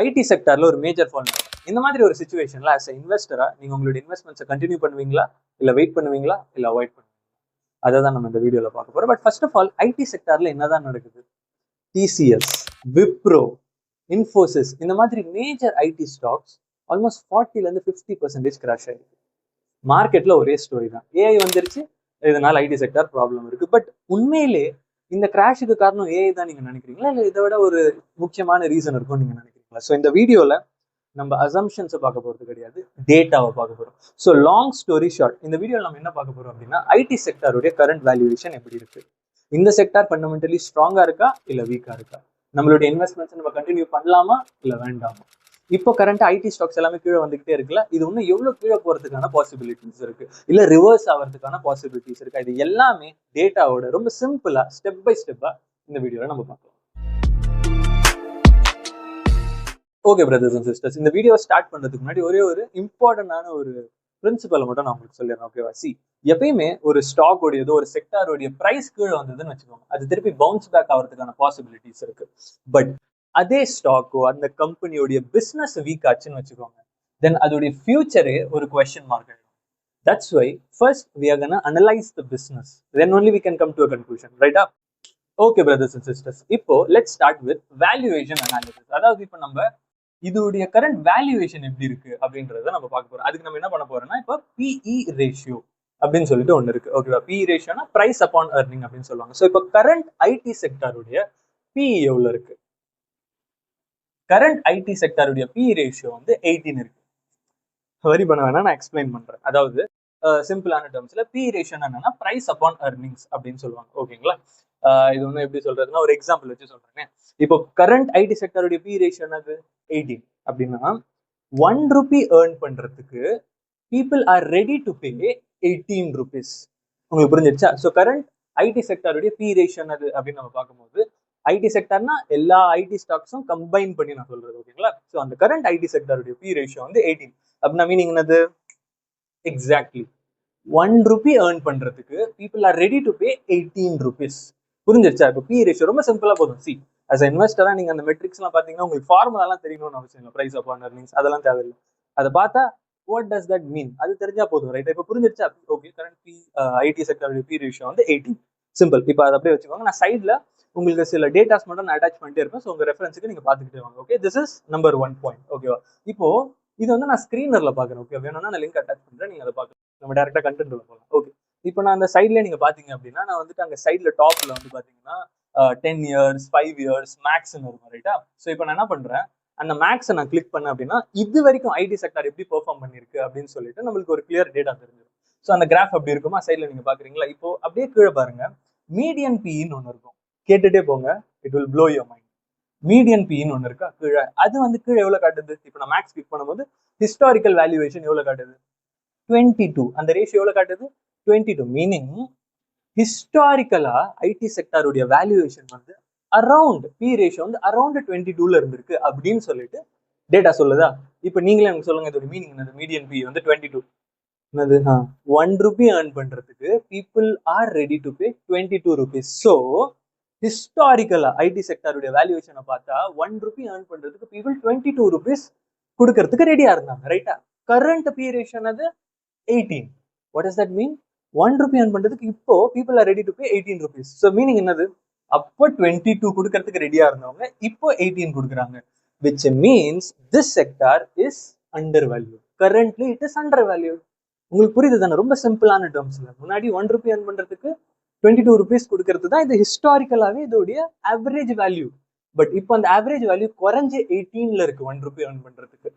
ID செக்டார்ல ஒரு major fall. இந்த மாதிரி ஒரு சிச்சுவேஷன்ல ஆஸ் இன்வெஸ்டரா நீங்க உங்களோட இன்வெஸ்ட்மெண்ட்ஸை கண்டினியூ பண்ணுவீங்களா, இல்ல வெயிட் பண்ணுவீங்களா, இல்ல அவாய்ட் பண்ணுவீங்களா? அதை தான் நம்ம இந்த வீடியோல பார்க்க போறோம். But first of all IT செக்டார்ல என்னதான் நடக்குது? டிசிஎஸ், விப்ரோ, இன்ஃபோசிஸ் இந்த மாதிரி major IT stocks almost 40% crash ஆயிருக்கு. மார்க்கெட்ல ஒரே ஸ்டோரி தான், ஏஐ வந்துருச்சு, இதனால ஐடி செக்டார் ப்ராப்ளம் இருக்கு. பட் உண்மையிலே இந்த கிராஷுக்கு காரணம் ஏஐ தான் நீங்க நினைக்கிறீங்களா, இல்ல இதை விட ஒரு முக்கியமான ரீசன் இருக்கும் நீங்க நினைக்கிறீங்களா? ஸோ இந்த வீடியோல நம்ம அசம்ஷன்ஸை பார்க்க போறது கிடையாது, டேட்டாவை பார்க்க போறோம். ஸோ லாங் ஸ்டோரி ஷார்ட், இந்த வீடியோவில் நம்ம என்ன பார்க்க போறோம் அப்படின்னா, ஐடி செக்டாருடைய கரண்ட் வேல்யூவேஷன் எப்படி இருக்கு, இந்த செக்டார் ஃபண்டமெண்டலி ஸ்ட்ராங்கா இருக்கா இல்ல வீக்கா இருக்கா, நம்மளுடைய இன்வெஸ்ட்மெண்ட்ஸ் நம்ம கண்டினியூ பண்ணலாமா இல்ல வேண்டாமா, இப்போ கரண்ட் ஐடி ஸ்டாக்ஸ் எல்லாமே கீழே வந்துகிட்டே இருக்குல்ல, இது இன்னும் எவ்வளவு கீழே போறதுக்கான பாசிபிலிட்டிஸ் இருக்கு, இல்ல ரிவர்ஸ் ஆகிறதுக்கான பாசிபிலிட்டிஸ் இருக்கு, இது எல்லாமே டேட்டாவோட ரொம்ப சிம்பிளா ஸ்டெப் பை ஸ்டெப்பா இந்த வீடியோல நம்ம பார்க்கலாம். ஓகே பிரதர்ஸ் அண்ட் சிஸ்டர்ஸ், இந்த வீடியோ ஸ்டார்ட் பண்றதுக்கு முன்னாடி ஒரே ஒரு இம்பார்ட்டன்டான ஒரு பிரின்சிபலை மட்டும் நான் உங்களுக்கு சொல்லிடுறேன். ஓகேவா? எப்பயுமே ஒரு ஸ்டாக் உடையதோ ஒரு செக்டாரோடைய பிரைஸ் கீழே வந்ததுன்னு வச்சுக்கோங்க, அது திருப்பி பவுன்ஸ் பேக் ஆகிறதுக்கான பாசிபிலிட்டிஸ் இருக்கு. பட் அதே ஸ்டாக்கோ அந்த கம்பெனியோடைய பிசினஸ் வீக் ஆச்சுன்னு வச்சுக்கோங்க, தென் அதோடைய ஃபியூச்சரே ஒரு கொஸ்டின் மார்க் ஆயிடும். That's why first we are gonna analyze the business, then only we can come to a conclusion, right? Okay brothers and sisters, இப்போ let's start with valuation analysis. அதாவது இப்போ நம்ம இதோடைய கரண்ட் வேல்யூவேஷன் எப்படி இருக்கு அப்படின்றத நம்ம பார்க்க போறோம். அதுக்கு நம்ம என்ன பண்ண போறோம்னா, இப்போ பிஇ ரேஷியோ அப்படின்னு சொல்லிட்டு ஒன்று இருக்கு. ஓகேவா? பிஇ ரேஷியோனா பிரைஸ் அப்பான் earning அப்படின்னு சொல்லுவாங்க. ஸோ இப்போ கரண்ட் ஐடி செக்டாருடைய பிஇ எவ்வளவு இருக்கு? கரண்ட் ஐடி செக்டாருடைய பிஇ ரேஷியோ வந்து 18 இருக்கு. வரி பண்ண வேணா, நான் எக்ஸ்பிளைன் பண்றேன். அதாவது சிம்பிளான டேர்ம்ஸ்ல பிஇ ரேஷியோ என்னன்னா பிரைஸ் அப்பான் earnings அப்படின்னு சொல்லுவாங்க. ஓகேங்களா? இது ஒன்றும் எப்படி சொல்றதுன்னா, ஒரு எக்ஸாம்பிள் வச்சு சொல்றேன். இப்போ கரண்ட் ஐடி செக்டாருடைய பிஇ ரேஷியோ என்னது? 18 அப்படின்னா 1 ரூபி ஏர்ன் பண்றதுக்கு people are ready to pay 18 rupees. உங்களுக்கு புரிஞ்சிருச்சா? ஸோ கரண்ட் ஐடி செக்டாருடைய பிஇ ரேஷியோ என்னது அப்படின்னு நம்ம பார்க்கும்போது, ஐடி செக்டார்னா எல்லா ஐடி ஸ்டாக்ஸும் கம்பைன் பண்ணி நான் சொல்றது. ஓகேங்களா? ஸோ அந்த கரண்ட் ஐடி செக்டாருடைய பிஇ ரேஷியோ வந்து 18 அப்படின்னா மீனிங் என்னது? எக்ஸாக்ட்லி 1 ரூபி ஏர்ன் பண்றதுக்கு people are ready to pay 18 rupees. புரிஞ்சிருச்சா? இப்போ பிஇ ரேஷியோ ரொம்ப சிம்பிளா போதும். அஸ் இன்வெஸ்டரா நீங்க அந்த மெட்ரிக்ஸ் எல்லாம் பாத்தீங்கன்னா உங்களுக்கு ஃபார்முலாலாம் தெரியணும்னு அவசியம் இல்லை. பிரைஸ் அப்பான் earnings அதெல்லாம் தேவையில்லை. அதை பார்த்தா வாட் டஸ் தட் மீன் அது தெரிஞ்சா போதும், ரைட்? இப்போ புரிஞ்சிருச்சா? ஓகே, கரண்ட் ஐடி செக்டாருடைய பிஇ ரேஷியோ வந்து 18. சிம்பிள். இப்போ அதை அப்படியே வச்சுக்கோங்க. நான் சைட்ல உங்களுக்கு சில டேட்டாஸ் மட்டும் நான் அட்டாச் பண்ணிட்டே இருப்பேன். ஸோ உங்க ரெஃபரன்ஸுக்கு நீங்க பாத்துக்கிட்டே வாங்க. Okay, this is number 1 point. ஓகேவா? இப்போ இது வந்து நான் ஸ்கிரீனர்ல பாக்குறேன். ஓகே, வேணும்னா நான் லிங்க் அட்டாச் பண்றேன், நீங்க அதை பாக்கலாம். நம்ம டேரக்டா கண்டென்ட் போகலாம். ஓகே, இப்போ நான் அந்த சைட்ல நீங்க பாத்தீங்க அப்படின்னா, நான் வந்துட்டு அங்க சைட்ல டாப்ல வந்து பாத்தீங்கன்னா 10 years 5 years மேக்ஸ்ன்னு இருக்கும், ரைட்டா? ஸோ இப்போ நான் என்ன பண்றேன், அந்த மேக்ஸை நான் கிளிக் பண்ணேன் அப்படின்னா இது வரைக்கும் ஐடி செக்டார் எப்படி பெர்ஃபார்ம் பண்ணிருக்கு அப்படின்னு சொல்லிட்டு நம்மளுக்கு ஒரு கிளியர் டேட்டா தெரிஞ்சிடும். ஸோ அந்த கிராஃப் அப்படி இருக்குமா? சைட்ல நீங்க பாக்குறீங்களா? இப்போ அப்படியே கீழே பாருங்க, மீடியன் பிஇன்னு ஒன்று இருக்கும். கேட்டுட்டே போங்க, it will blow your mind. Median பிஇன்னு ஒன்று இருக்கா கீழே, அது வந்து கீழே எவ்வளவு காட்டுது? இப்போ நான் மேக்ஸ் கிளிக் பண்ணும்போது ஹிஸ்டாரிக்கல் வேல்யூவேஷன் எவ்வளவு காட்டுது? 22. அந்த ரேஷியோ எவ்வளவு காட்டுது? 22. மீனிங் ஹிஸ்டாரிக்கலா ஐடி செக்டாருடைய வேல்யூவேஷன் வந்து அரௌண்ட் பி ரேஷியோ வந்து அரௌண்ட் 22ல இருந்திருக்கு அப்படின்னு சொல்லிட்டு டேட்டா சொல்லுதா? இப்போ நீங்களே எனக்கு சொல்லுங்க, இதோட மீனிங் என்னது? மீடியன் பி வந்து 22. என்னது? 1 ரூபி ஏர்ன் பண்றதுக்கு people are ready to pay 22 rupees. So ஹிஸ்டாரிக்கலா ஐடி செக்டாருடைய வேல்யூவேஷனை பார்த்தா 1 ரூபி ஏர்ன் பண்றதுக்கு பீப்புள் 22 rupees கொடுக்கறதுக்கு ரெடியா இருந்தாங்க, ரைட்டா? கரண்ட் பி ரேஷியோ அது 18. What does that mean? 1 rupee earn பண்றதுக்கு இப்போ people are ready to pay 18 rupees. So meaning என்னது? அப்போ 22 கொடுக்கறதுக்கு ரெடியா இருந்தவங்க இப்போ 18 கொடுக்குறாங்க, which means this sector is undervalued. Currently it is undervalued. உங்களுக்கு புரியுது தானே? ரொம்ப சிம்பிளான டேர்ம்ஸ்ல முன்னாடி 1 ரூபி ஏர்ன் பண்றதுக்கு 22 rupees கொடுக்கறது தான் இது ஹிஸ்டாரிக்கலாவே இதோடைய ஆவரேஜ் வேல்யூ. பட் இப்போ அந்த ஆவரேஜ் வேல்யூ குறைஞ்சு 18ல இருக்கு 1 ரூபி ஏர்ன் பண்றதுக்கு.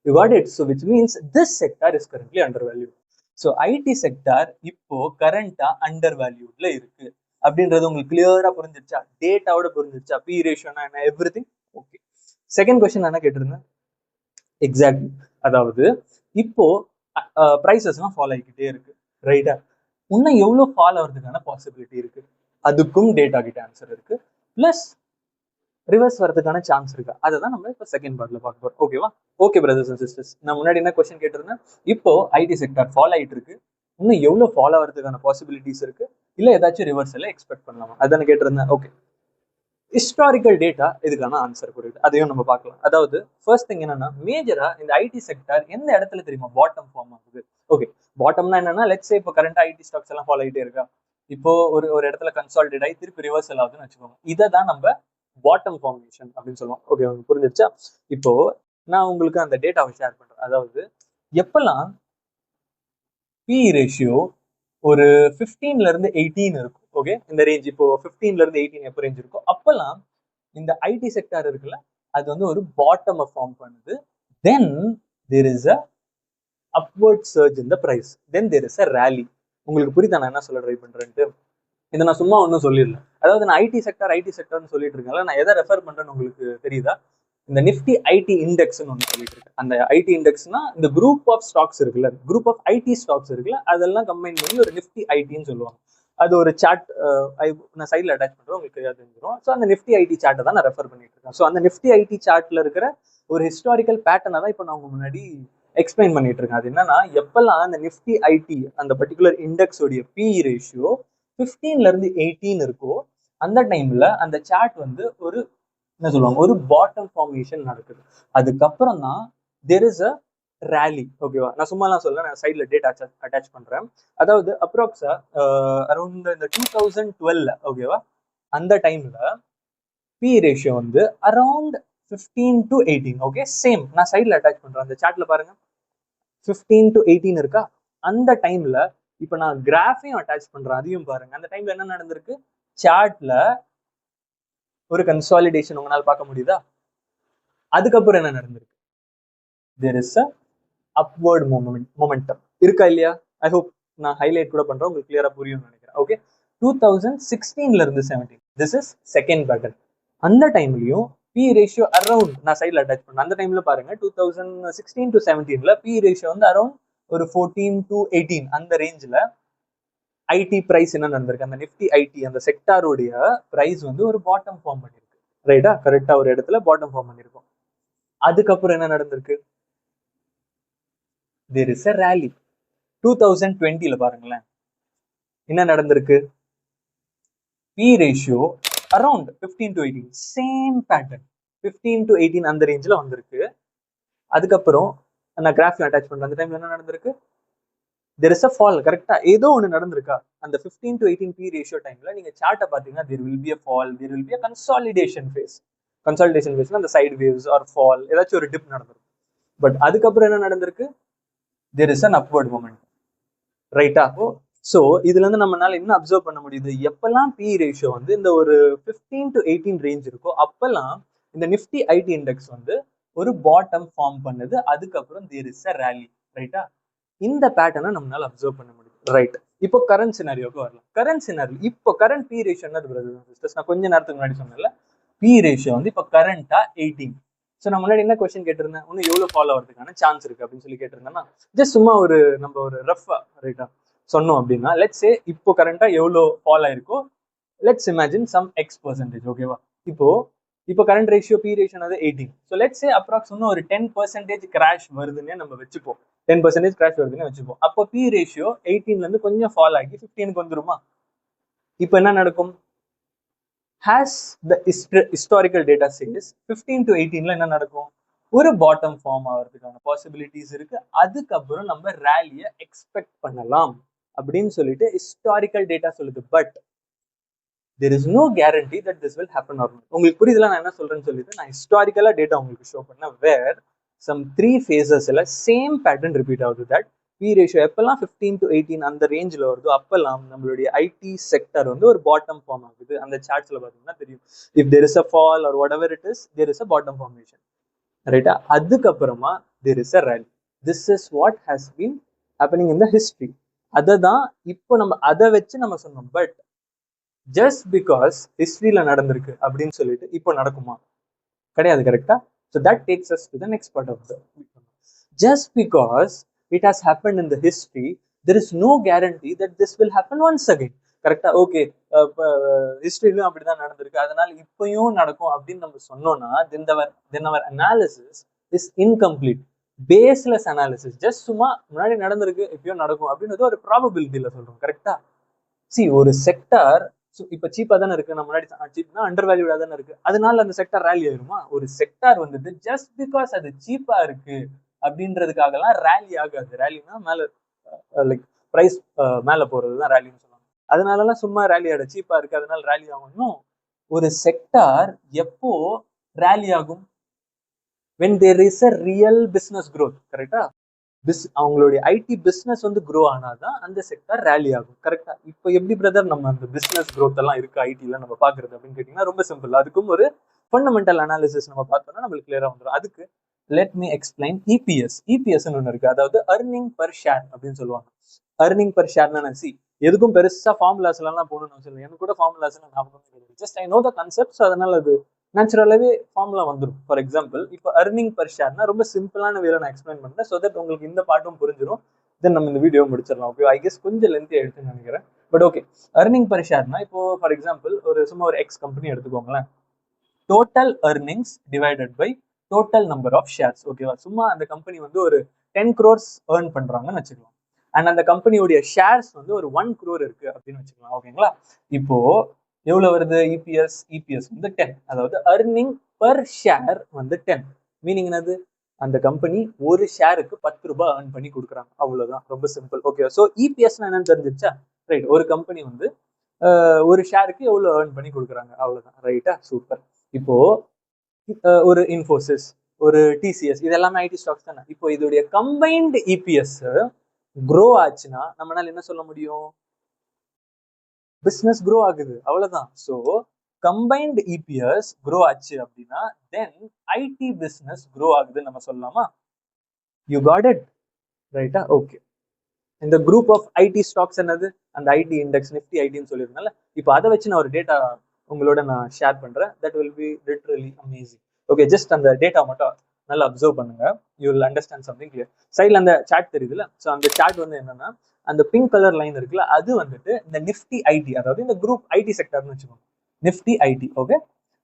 You got it? So which means this sector is currently undervalued. So IT sector இப்போ கரண்டா undervaluedல இருக்கு அப்படின்றது உங்களுக்கு கிளியரா புரிஞ்சிருச்சா? டேட்டாவோட புரிஞ்சிருச்சா? பி ரேஷியோனா என்ன, எவ்ரிதிங் ஓகே. செகண்ட் கொஸ்டின் என்ன கேட்டிருந்தேன்? எக்ஸாக்ட்லி, அதாவது இப்போ பிரைசஸ்லாம் ஃபாலோ ஆகிக்கிட்டே இருக்கு, ரைட்டா? இன்னும் எவ்வளவு ஃபாலோ ஆகிறதுக்கான பாசிபிலிட்டி இருக்கு? அதுக்கும் டேட்டா கிட்ட ஆன்சர் இருக்கு. பிளஸ் ரிவர்ஸ் வரதுக்கான சான்ஸ் இருக்கு. அதை தான் நம்ம இப்போ செகண்ட் பார்ட்ல பார்க்க போறோம். ஓகேவா? ஓகே பிரதர்ஸ் அண்ட் சிஸ்டர்ஸ், நான் முன்னாடி என்ன கொஸ்டின் கேட்டிருந்தேன்? இப்போ ஐடி செக்டார் ஃபாலோ ஆகிட்டு இருக்கு, இன்னும் எவ்வளவு ஃபாலோ ஆகிறதுக்கான பாசிபிலிட்டிஸ் இருக்கு, இல்ல ஏதாச்சும் ரிவர்சல் எக்ஸ்பெக்ட் பண்ணலாமா, அதான கேட்டிருந்தேன். ஓகே, ஹிஸ்டாரிக்கல் டேட்டா இதுக்கான ஆன்சர் கொடுக்குது, அதையும் நம்ம பார்க்கலாம். அதாவது ஃபர்ஸ்ட் திங் என்னன்னா, மேஜரா இந்த ஐடி செக்டர் எந்த இடத்துல தெரியுமா பாட்டம் ஃபார்ம் ஆகுது? ஓகே, பாட்டம்னா என்னன்னா, லெட்ஸ் சே இப்போ கரண்டா ஐடி ஸ்டாக்ஸ் எல்லாம் ஃபாலோ ஆகிட்டே இருக்கா, இப்போ ஒரு ஒரு இடத்துல கன்சாலிடேட் ஆகி திருப்பி ரிவர்சல் ஆகுதுன்னு வச்சுக்கோங்க. இதை தான் நம்ம பாட்டம் ஃபார்மேஷன் அப்படின்னு சொல்லுவோம். ஓகே, உங்களுக்கு புரிஞ்சிருச்சா? இப்போ நான் உங்களுக்கு அந்த டேட்டாவை ஷேர் பண்றேன். அதாவது எப்பெல்லாம் பி ரேஷியோ ஒரு 15ல இருந்து 18 இருக்கும், ஓகே, இந்த ரேஞ்ச் இப்போ 15ல இருந்து 18 எப்போ ரேஞ்ச் இருக்கும், அப்பெல்லாம் இந்த ஐடி செக்டார் இருக்குல்ல, அது வந்து ஒரு பாட்டம் ஃபார்ம் பண்ணுது. Then there is a upward surge in the price, then there is a rally. உங்களுக்கு புரியுதா நான் என்ன சொல்ல ட்ரை பண்றேன்ட்டு? இதை நான் சும்மா ஒன்றும் சொல்லிடல. அதாவது நான் ஐடி செக்டர்னு சொல்லிட்டு இருக்கேன்ல, நான் எதை ரெஃபர் பண்றேன்னு உங்களுக்கு தெரியுதா? இந்த நிஃப்டி ஐடி இண்டெக்ஸ்னு ஒன்று சொல்லிட்டு இருக்கேன். அந்த ஐடி இண்டெக்ஸ்னா இந்த குரூப் ஆஃப் ஸ்டாக்ஸ் இருக்குல்ல, குரூப் ஆஃப் ஐடி ஸ்டாக்ஸ் இருக்குல்ல, அதெல்லாம் கம்பைன் பண்ணி ஒரு நிஃப்டி ஐடின்னு சொல்லுவாங்க. அது ஒரு சார்ட் நான் சைடில் அட்டாச் பண்றேன், உங்களுக்கு தெரிஞ்சிடும். ஸோ அந்த நிஃப்டி ஐடி சார்ட்டை தான் நான் ரெஃபர் பண்ணிட்டு இருக்கேன். ஸோ அந்த நிஃப்டி ஐடி சார்ட்ல இருக்கிற ஒரு ஹிஸ்டாரிக்கல் பேட்டர்னை தான் இப்போ நான் உங்க முன்னாடி எக்ஸ்பிளைன் பண்ணிட்டு இருக்கேன். அது என்னன்னா, எப்பெல்லாம் அந்த நிஃப்டி ஐடி அந்த பர்டிகுலர் இண்டெக்ஸோடைய பி ரேஷியோ 15ல இருந்து 18 இருக்கோ, அந்த டைம்ல அந்த சார்ட் வந்து ஒரு என்ன சொல்லுவாங்க, ஒரு பாட்டம் ஃபார்மேஷன் நடக்குது. அதுக்கப்புறம் தான் தேர் இஸ் அ ரேலி. ஓகேவா, நான் சும்மாலாம் சொல்ல, நான் சைட்ல டேட் அட்டாச் பண்றேன். அதாவது அப்ராக்ஸா அரௌண்ட் இந்த 2012, ஓகேவா, அந்த டைம்ல பி ரேஷியோ வந்து அரௌண்ட் 15 to 18. ஓகே, சேம் நான் சைட்ல அட்டாச் பண்றேன். அந்த சார்ட்ல பாருங்க 15 to 18 இருக்கா. அந்த டைம்ல இப்ப நான் கிராஃபையும் அட்டாச் பண்றேன், அதையும் பாருங்க. அந்த டைம்ல என்ன நடந்திருக்கு, சார்ட்ல ஒரு கன்சாலிடேஷன் உங்களால பார்க்க முடியுதா? அதுக்கப்புறம் என்ன நடந்திருக்கு, there is a upward momentum இருக்கா இல்லையா? ஐ ஹோப் நான் ஹைலைட் கூட பண்றேன், உங்களுக்கு கிளியரா புரியும்னு நினைக்கிறேன். ஓகே, 2016ல இருந்து 17, திஸ் இஸ் செகண்ட் பேட்டர்ன். அந்த டைம்லயும் பி ரேஷியோ அரௌண்ட், நான் சைட்ல அட்டாச் பண்ணேன். அந்த டைம்ல பாருங்க 2016 to 17ல பி ரேஷியோ வந்து அரௌண்ட் ஒரு 14 to 18 அந்த ரேஞ்சில் ஐடி பிரைஸ் என்ன நடந்திருக்கு, அந்த நிஃப்டி ஐடி அந்த செக்டாரோடைய பிரைஸ் வந்து ஒரு பாட்டம் ஃபார்ம் பண்ணிருக்கு. ரைட்டா, கரெக்டா ஒரு இடத்துல பாட்டம் ஃபார்ம் பண்ணிருக்கும். அதுக்கப்புறம் என்ன நடந்திருக்கு, தேர் இஸ் அ ரேலி. 2020ல பாருங்களேன் என்ன நடந்திருக்கு, B ratio around 15 to 18, same pattern 15 to 18 அந்த ரேஞ்சில் வந்திருக்கு. அதுக்கப்புறம் நான் கிராஃப்ல அட்டாச் பண்றேன். அந்த டைம்ல என்ன நடந்திருக்கு, there is a fall. கரெக்டா ஏதோ ஒன்று நடந்திருக்கா? அந்த 15 to 18 பி ரேஷியோ டைம்ல நீங்க சார்ட்டை பார்த்தீங்கன்னா there will be a fall, there will be a consolidation phase. Consolidation ஃபேஸ்னா அந்த சைடு வேவ்ஸ் ஆர் ஃபால், ஏதாச்சும் ஒரு டிப் நடந்திருக்கும். பட் அதுக்கப்புறம் என்ன நடந்திருக்கு, there is an upward momentum. ரைட்டா? ஸோ இதுல இருந்து நம்மளால என்ன அப்சர்வ் பண்ண முடியுது, எப்பெல்லாம் பி ரேஷியோ வந்து இந்த ஒரு 15 to 18 ரேஞ்ச் இருக்கோ, அப்பெல்லாம் இந்த நிஃப்டி ஐடி இண்டெக்ஸ் வந்து ஒரு பாட்டம் ஃபார்ம் பண்ணுது. அதுக்கப்புறம் there is a rally. ரைட்டா? இந்த பேட்டர்னை நம்மளால அப்சர்வ் பண்ண முடியும். ரைட், இப்போ கரண்ட் சினாரியோக்கு வரலாம். கரண்ட் சினாரியோ இப்போ கரண்ட் பி ரேஷியோ என்னது பிரதர்ஸ் அண்ட் சிஸ்டர்ஸ், நான் கொஞ்ச நேரத்துக்கு முன்னாடி சொன்னேன்ல, பி ரேஷியோ வந்து இப்போ கரண்டா 18. ஸோ நான் முன்னாடி என்ன கொஸ்டின் கேட்டிருந்தேன், இன்னும் எவ்வளோ ஃபாலோ ஆகிறதுக்கான சான்ஸ் இருக்கு அப்படின்னு சொல்லி கேட்டிருந்தேன்னா, ஜஸ்ட் சும்மா ஒரு நம்ம ஒரு ரஃபா ரைட்டா சொன்னோம் அப்படின்னா, லெட்ஸ் சே இப்போ கரண்டா எவ்வளோ ஃபாலோ ஆயிருக்கோ, லெட்ஸ் இமேஜின் சம் X%. ஓகேவா, இப்போ current ratio P ratio 18. So let's say approx ஒரு 10% கிராஷ் வருதுன்னு நம்ம வச்சுப்போம். 10% கிராஷ் வருதுன்னு வச்சுப்போம். அப்போ பி ரேஷியோ 18ல இருந்து கொஞ்சம் ஃபால் ஆகி 15க்கு வந்துருமா? இப்போ என்ன நடக்கும், has the historical data says 15 to 18ல என்ன நடக்கும், ஒரு பாட்டம் ஃபார்ம் ஆகிறதுக்கான பாசிபிலிட்டிஸ் இருக்கு. அதுக்கப்புறம் நம்ம ரேலியை எக்ஸ்பெக்ட் பண்ணலாம் அப்படின்னு சொல்லிட்டு ஹிஸ்டாரிக்கல் டேட்டா சொல்லுது. But there is no guarantee that this will happen or not. உங்களுக்கு புரியுதுல நான் என்ன சொல்றேன்னு சொல்லிட்டு நான் ஹிஸ்டாரிக்கலா டேட்டா உங்களுக்கு ஷோ பண்ணேன், where some 3 phases same pattern repeat ஆகுது. தட் பி ரேஷியோ எப்பெல்லாம் 15 to 18 அந்த ரேஞ்சில் வருதோ அப்பெல்லாம் நம்மளுடைய ஐடி செக்டர் வந்து ஒரு பாட்டம் ஃபார்ம் ஆகுது. அந்த சார்ட்ஸ்ல பார்த்தீங்கன்னா தெரியும், if there is a fall or whatever it is, there is a bottom formation. ரைட்டா? அதுக்கப்புறமா there is a rally. This is what has been happening in the history. அதை தான் இப்போ நம்ம அதை வச்சு நம்ம சொன்னோம். பட் ஜஸ்ட் பிகாஸ் ஹிஸ்டரியில நடந்திருக்கு அப்படின்னு சொல்லிட்டு இப்போ நடக்குமா? கிடையாது. கரெக்டா? So that takes us to the next part of the, just because it has happen in the history, there is no guarantee that this will happen once again. கரெக்டா? Okay, ஹிஸ்டரியிலும் அப்படிதான் நடந்திருக்கு, அதனால இப்பயும் நடக்கும் அப்படின்னு நம்ம சொன்னோம்னா then our analysis is incomplete, baseless analysis. Just சும்மா முன்னாடி நடந்திருக்கு இப்பயும் நடக்கும் அப்படின்றது ஒரு ப்ராபபிலிட்டியில சொல்றோம். கரெக்டா? சி, ஒரு செக்டார் ஸோ இப்போ சீப்பா தானே இருக்கு, நம்ம முன்னாடி சீப்னா அண்டர் வேல்யூடா தானே இருக்கு, அதனால அந்த செக்டார் ரேலி ஆயிருமா? ஒரு செக்டார் வந்துட்டு ஜஸ்ட் பிகாஸ் அது சீப்பா இருக்கு அப்படின்றதுக்காகலாம் ரேலி ஆகாது. ரேலினா மேல லைக் பிரைஸ் மேல போறதுதான் ரேலின்னு சொல்லுவாங்க. அதனாலலாம் சும்மா ரேலி ஆட சீப்பா இருக்கு அதனால ரேலி ஆகணும். ஒரு செக்டார் எப்போ ரேலி ஆகும்? when there is a real business growth. கரெக்டா? அவங்களுடைய ஐடி பிசினஸ் வந்து க்ரோ ஆனாதான் அந்த செக்டார் ரேலி ஆகும். கரெக்டா? இப்போ எப்படி பிரதர் நம்ம அந்த பிசினஸ் க்ரோத் எல்லாம் இருக்கு ஐடில நம்ம பாக்குறது அப்படின்னு கேட்டீங்கன்னா ரொம்ப சிம்பிள். அதுக்கும் ஒரு ஃபண்டமெண்டல் அனாலிசிஸ் நம்ம பார்த்தோம்னா நம்மளுக்கு கிளியரா வந்துடும். அதுக்கு லெட் மீ எக்ஸ்பிளைன் இபிஎஸ். இபிஎஸ்ன்னு ஒன்று இருக்கு, அதாவது அர்னிங் பர் ஷேர் அப்படின்னு சொல்லுவாங்க. அர்னிங் பர் ஷேர்னா சி எதுக்கும் பெருசா ஃபார்முலாஸ் எல்லாம் போகணும்னு சொல்லுங்க. எனக்கு கூட ஃபார்முலாஸ் ஞாபகம் கிடையாது. Just I know the concept, so அதனால அது நேச்சுரலாவே ஃபார்முலா வந்துடும். ஃபார் எக்ஸாம்பிள் இப்போ அர்னிங் பர் ஷேர்னா ரொம்ப சிம்பிளான வேலை நான் எக்ஸ்பிளைன் பண்றேன், ஸோ தட் உங்களுக்கு இந்த பாட்டும் புரிஞ்சிடும். தென் நம்ம இந்த வீடியோ முடிச்சிடலாம். ஓகே, ஐ கெஸ் கொஞ்சம் லென்த்தி ஆயிடுச்சுன்னு நினைக்கிறேன். பட் ஓகே, அர்னிங் பர் ஷேர்னா இப்போ ஃபார் எக்ஸாம்பிள் சும்மா ஒரு எக்ஸ் கம்பெனி எடுத்துக்கோங்களேன். Total earnings divided by total number of shares. ஓகேவா? சும்மா அந்த கம்பெனி வந்து ஒரு 10 crores ஏர்ன் பண்றாங்கன்னு வச்சுக்கலாம். அண்ட் அந்த கம்பெனியோடைய ஷேர்ஸ் வந்து ஒரு 1 crore இருக்கு அப்படின்னு வச்சுக்கலாம். ஓகேங்களா? இப்போ எவ்வளவு வருது? இபிஎஸ் வந்து 10, அதாவது அர்னிங் பர் ஷேர் வந்து 10. மீனிங் என்னது? அந்த கம்பெனி ஒரு ஷேருக்கு 10 ரூபாய் ஏர்ன் பண்ணி கொடுக்குறாங்க. அவ்வளவுதான், ரொம்ப சிம்பிள். ஓகே, ஸோ இபிஎஸ் என்னன்னு தெரிஞ்சிருச்சா? ரைட். ஒரு கம்பெனி வந்து ஒரு ஷேருக்கு எவ்வளவு ஏர்ன் பண்ணி கொடுக்குறாங்க, அவ்வளவுதான். ரைட்டா? சூப்பர். இப்போ ஒரு இன்ஃபோசிஸ், ஒரு டிசிஎஸ், இது எல்லாமே ஐடி ஸ்டாக்ஸ் தானே. இப்போ இதோடைய கம்பைன்டு இபிஎஸ் க்ரோ ஆச்சுன்னா நம்மளால என்ன சொல்ல முடியும்? பிசினஸ் க்ரோ ஆகுது, அவ்வளவுதான். ஸோ கம்பைன்டு இபிஎஸ் க்ரோ ஆச்சு அப்படின்னா தென் ஐடி பிசினஸ் க்ரோ ஆகுதுன்னு நம்ம சொல்லலாமா? யூ காட் இட், ரைட்டா? ஓகே. இந்த குரூப் ஆஃப் ஐடி ஸ்டாக்ஸ் என்னது? அந்த ஐடி இண்டெக்ஸ், நிஃப்டி ஐடின்னு சொல்லியிருந்தால, இப்போ அதை வச்சு நான் ஒரு டேட்டா உங்களோட நான் ஷேர் பண்றேன். That will be literally amazing. Okay, just அந்த டேட்டா மட்டும் நல்லா அப்சர்வ் பண்ணுங்க. You will understand something clear. சைட்ல அந்த சார்ட் தெரியுதுல்ல? ஸோ அந்த சார்ட் வந்து என்னன்னா, அந்த பிங்க் கலர் லைன் இருக்குல்ல, அது வந்துட்டு இந்த நிஃப்டி ஐடி, அதாவது இந்த குரூப் ஐடி செக்டர்னு வச்சுக்கோங்க, நிஃப்டி ஐடி. ஓகே.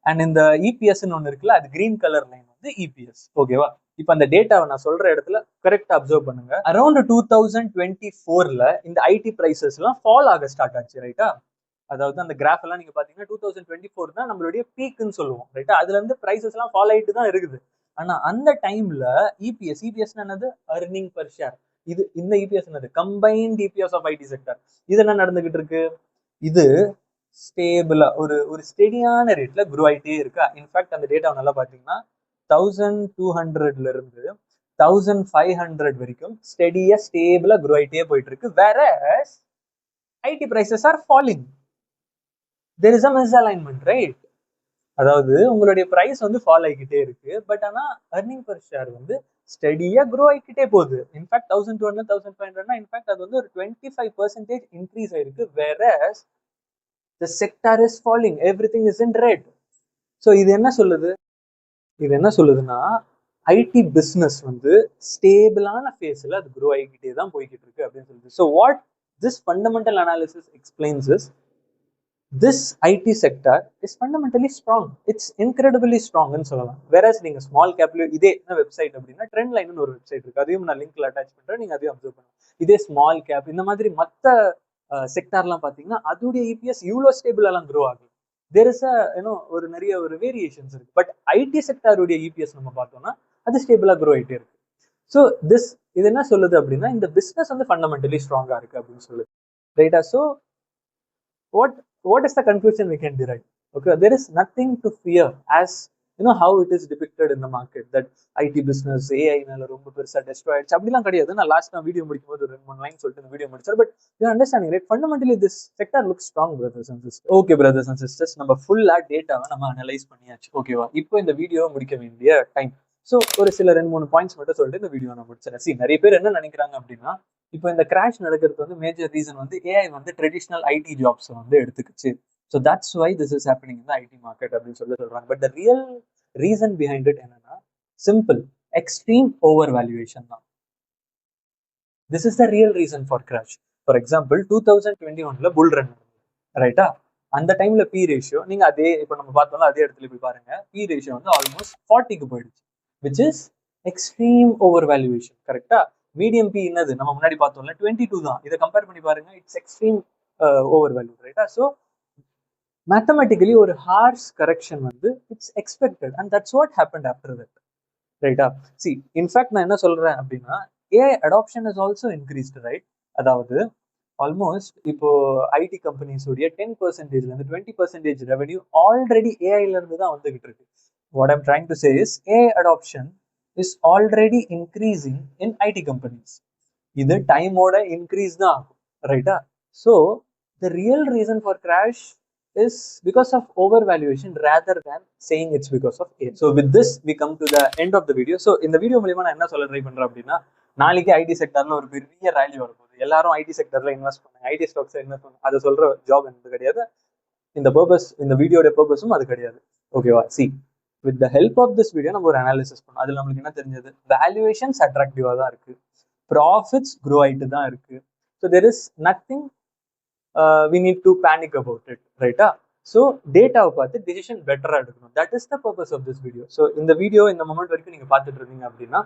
அண்ட் இந்த இபிஎஸ்ன்னு ஒன்று இருக்குல்ல, அது கிரீன் கலர் லைன் வந்து இபிஎஸ். ஓகேவா? இப்போ அந்த டேட்டாவை நான் சொல்ற இடத்துல கரெக்டா அப்சர்வ் பண்ணுங்க. அரௌண்ட் 2024ல இந்த ஐடி பிரைசஸ் எல்லாம் ஃபால் ஆக ஸ்டார்ட் ஆச்சு. ரைட்டா? அதாவது அந்த கிராஃப் எல்லாம் நீங்க பாத்தீங்கன்னா 2024 தான் நம்மளுடைய பீக்னு சொல்லுவோம். ரைட்டா? அதுல இருந்து பிரைசஸ் எல்லாம் ஃபால் ஆயிட்டு தான் இருக்குது. ஆனா அந்த டைம்ல இபிஎஸ் என்னது? Earning per share. இது இந்த இபிஎஸ் என்னது? Combined EPS of IT sector. இது என்ன நடந்துகிட்டு இருக்கு? இது ஸ்டேபிளா ஒரு ஸ்டெடியான ரேட்ல க்ரோ ஆயிட்டே இருக்கா. இன்ஃபேக்ட் அந்த டேட்டா நல்லா பாத்தீங்கன்னா 1200ல இருந்து 1500 வரைக்கும் ஸ்டெடியா ஸ்டேபிளா க்ரோ ஆயிட்டே போயிட்டு இருக்கு. வேற IT prices are falling. there is a misalignment, right? அதாவது உங்களுடைய பிரைஸ் வந்து ஃபால் ஆகிக்கிட்டே இருக்கு, பட் ஆனா அர்னிங் பர் ஷேர் வந்து ஸ்டெடியா க்ரோ ஆகிக்கிட்டே போகுது. இன்ஃபேக்ட் 1200 1500 இன்ஃபேக்ட் அது வந்து ஒரு 25% இன்க்ரீஸ் ஆயிருக்கு. வேற the sector is falling, everything is in red. So இது என்ன சொல்லுது? இது என்ன சொல்லுதுன்னா ஐடி பிசினஸ் வந்து ஸ்டேபிளான ஃபேஸ்ல அது க்ரோ ஆகிக்கிட்டே தான் போய்கிட்டு இருக்கு அப்படின்னு சொல்லுது. So what this fundamental analysis explains is this IT sector is fundamentally strong. It's incredibly strong ன்னு சொல்லலாம். Whereas நீங்க ஸ்மால் கேப்ல இதே என்ன வெப்சைட் அப்படின்னா ட்ரெண்ட் லைன்னு ஒரு வெப்சைட் இருக்கு, அதையும் நான் லிங்க்ல அட்டாச் பண்றேன், நீங்க அதையும் அப்சர்வ் பண்ணுங்க. இதே ஸ்மால் கேப் இந்த மாதிரி மற்ற செக்டார்லாம் பாத்தீங்கன்னா அதோடைய இபிஎஸ் இவ்வளோ ஸ்டேபிள் எல்லாம் க்ரோ ஆகுது. தேர் இஸ் ஒரு நிறைய வேரியேஷன்ஸ் இருக்கு. பட் ஐடி செக்டாருடைய இபிஎஸ் நம்ம பார்த்தோம்னா அது ஸ்டேபிளா க்ரோ ஆகிட்டே இருக்கு. ஸோ இது என்ன சொல்லுது அப்படின்னா இந்த பிசினஸ் வந்து ஃபண்டமெண்டலி ஸ்ட்ராங்கா இருக்கு அப்படின்னு சொல்லுது. ரைட்டா? So what is the conclusion we can derive? Okay, there is nothing to fear as how it is depicted in the market that IT business AI நால ரொம்ப பெருசா டெஸ்ட்ராய் ஆயிடுச்சு அப்படிலாம் கிடையாது. நான் லாஸ்ட் வீடியோ முடிக்கும் போது 2-3 லைன் சொல்லிட்டு இந்த வீடியோ முடிச்சார். But you understanding, right? Fundamentally this sector looks strong, brothers and sisters. Okay brothers and sisters, நம்ம ஃபுல்லா டேட்டாவை நம்ம அனலைஸ் பண்ணியாச்சு. ஓகேவா? இப்போ இந்த வீடியோவை முடிக்க வேண்டிய டைம். ஸோ ஒரு சில 2-3 பாயிண்ட்ஸ் மட்டும் சொல்லிட்டு இந்த வீடியோ நான் முடிச்சிடறேன். நிறைய பேர் என்ன நினைக்கிறாங்க அப்படின்னா, இப்போ இந்த கிராஷ் நடக்கிறது வந்து மேஜர் ரீசன் வந்து ஏஐ வந்து ட்ரெடிஷனல் ஐடி ஜாப்ஸ் வந்து எடுத்துக்கிச்சு. So that's why this is happening in the IT market அப்படின்னு சொல்றாங்க. But the real reason behind it என்னன்னா சிம்பிள், எக்ஸ்ட்ரீம் ஓவர் வேல்யூவேஷன் தான். This is the real reason for crash. For example 2021ல bull run, ரைட்டா? அந்த டைம்ல B ratio நீங்க அதே இப்போ நம்ம பார்த்தோம்ல அதே இடத்துல போய் பாருங்க, பி ரேஷியோ வந்து ஆல்மோஸ்ட் 40க்கு போயிடுச்சு, which is extreme over valuation. கரெக்டா? மீடியம் பி என்னது நம்ம முன்னாடி பார்த்தோம்ல 22 தான். இதை கம்பேர் பண்ணி பாருங்க, இட்ஸ் எக்ஸ்ட்ரீம் ஓவர் வேல்யூ. ரைட்டா? ஸோ மேத்தமெட்டிக்கலி ஒரு ஹார்ஷ் கரெக்ஷன் வந்து it's expected and that's what happened after that. ரைட்டா? சி இன்ஃபேக்ட் நான் என்ன சொல்றேன் அப்படின்னா AI adoption is also increased, right? அதாவது ஆல்மோஸ்ட் இப்போ ஐடி கம்பெனிஸோடைய 10%லேருந்து 20% ரெவன்யூ ஆல்ரெடி ஏஐல இருந்து தான் வந்துகிட்டு இருக்கு. What I'm trying to say is AI adoption is already increasing in IT companies. இது டைமோட இன்க்ரீஸ் தான் ஆகும், ரைட்டா? So the real reason for crash is because of overvaluation rather than saying it's because of AI. So with this we come to the end of the video. So இந்த video மூலமா நான் என்ன சொல்ல try பண்றேன் அப்படின்னா, நாளைக்கு ID செக்டர்ல ஒரு பெரிய ரேலி வரப்போகுது, எல்லாரும் ஐடி செக்டர்ல இன்வெஸ்ட் பண்ணுங்க, ஐடி ஸ்டாக்ஸ் இன்வெஸ்ட் பண்ணுங்க, அதை சொல்ற ஜாப் எனக்கு கிடையாது. இந்த வீடியோட பர்பஸும் அது கிடையாது. ஓகேவா? See with the help of this video நம்ம ஒரு அனாலிசிஸ் பண்ணோம். அதுல நம்மளுக்கு என்ன தெரிஞ்சது? வேல்யூவேஷன்ஸ் அட்ராக்டிவா தான் இருக்கு, ப்ராஃபிட்ஸ் க்ரோ ஆயிட்டு தான் இருக்கு. So there is nothing we need to panic about it, right? So டேட்டாவை பார்த்து டிசிஷன் பெட்டரா எடுக்கணும். That is the purpose of this video. So இந்த வீடியோ இந்த மொமெண்ட் வரைக்கும் நீங்க பார்த்துட்டு இருந்தீங்க அப்படின்னா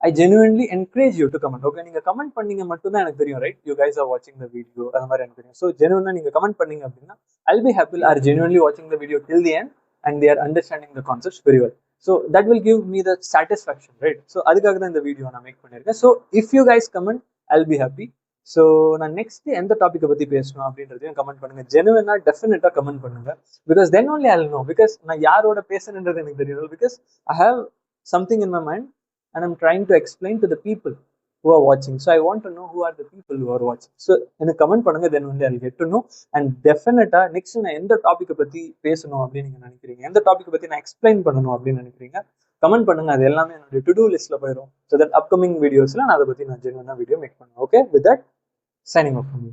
I genuinely encourage you to comment. Okay, நீங்க கமெண்ட் பண்ணீங்க மட்டும் தான் எனக்கு தெரியும், ரைட்? யூ கைஸ் ஆர் வாட்சிங் த வீடியோ, அந்த மாதிரி எனக்கு தெரியும். ஸோ ஜெனுவனா நீங்க கமெண்ட் பண்ணீங்க அப்படின்னா I'll be happy are genuinely watching the video till the end and they are understanding the concepts very well. So that will give me the satisfaction, right? So அதுக்காக தான் இந்த வீடியோ நான் make பண்ணியிருக்கேன். So if you guys comment, I'll be happy. So நான் next எந்த டாப்பிக்கை பற்றி பேசணும் அப்படின்றதையும் கமெண்ட் பண்ணுங்க. ஜெனுவனா டெஃபினட்டாக கமெண்ட் பண்ணுங்க. Because then only I know. Because நான் யாரோட பேசுறேன்றது எனக்கு தெரியும். Because I have something in my mind and I'm trying to explain to the people who are watching. So I want to know who are the people who are watching. So எனக்கு comment பண்ணுங்க, then only I'll get to know. And டெஃபினட்டா next நான் எந்த டாப்பிக்கை பற்றி பேசணும் அப்படின்னு நீங்க நினைக்கிறீங்க, எந்த டாப்பிக்கை பற்றி நான் எக்ஸ்பிளைன் பண்ணணும் அப்படின்னு நினைக்கிறீங்க, கமெண்ட் பண்ணுங்க. அது எல்லாமே என்னுடைய டு டூ லிஸ்ட்ல போயிடும். ஸோ தட் அப்கமிங் வீடியோஸ்ல நான் அதை பற்றி நான் ஜெனுவனா வீடியோ மேக் பண்ணுவேன். Okay, with that signing off from you.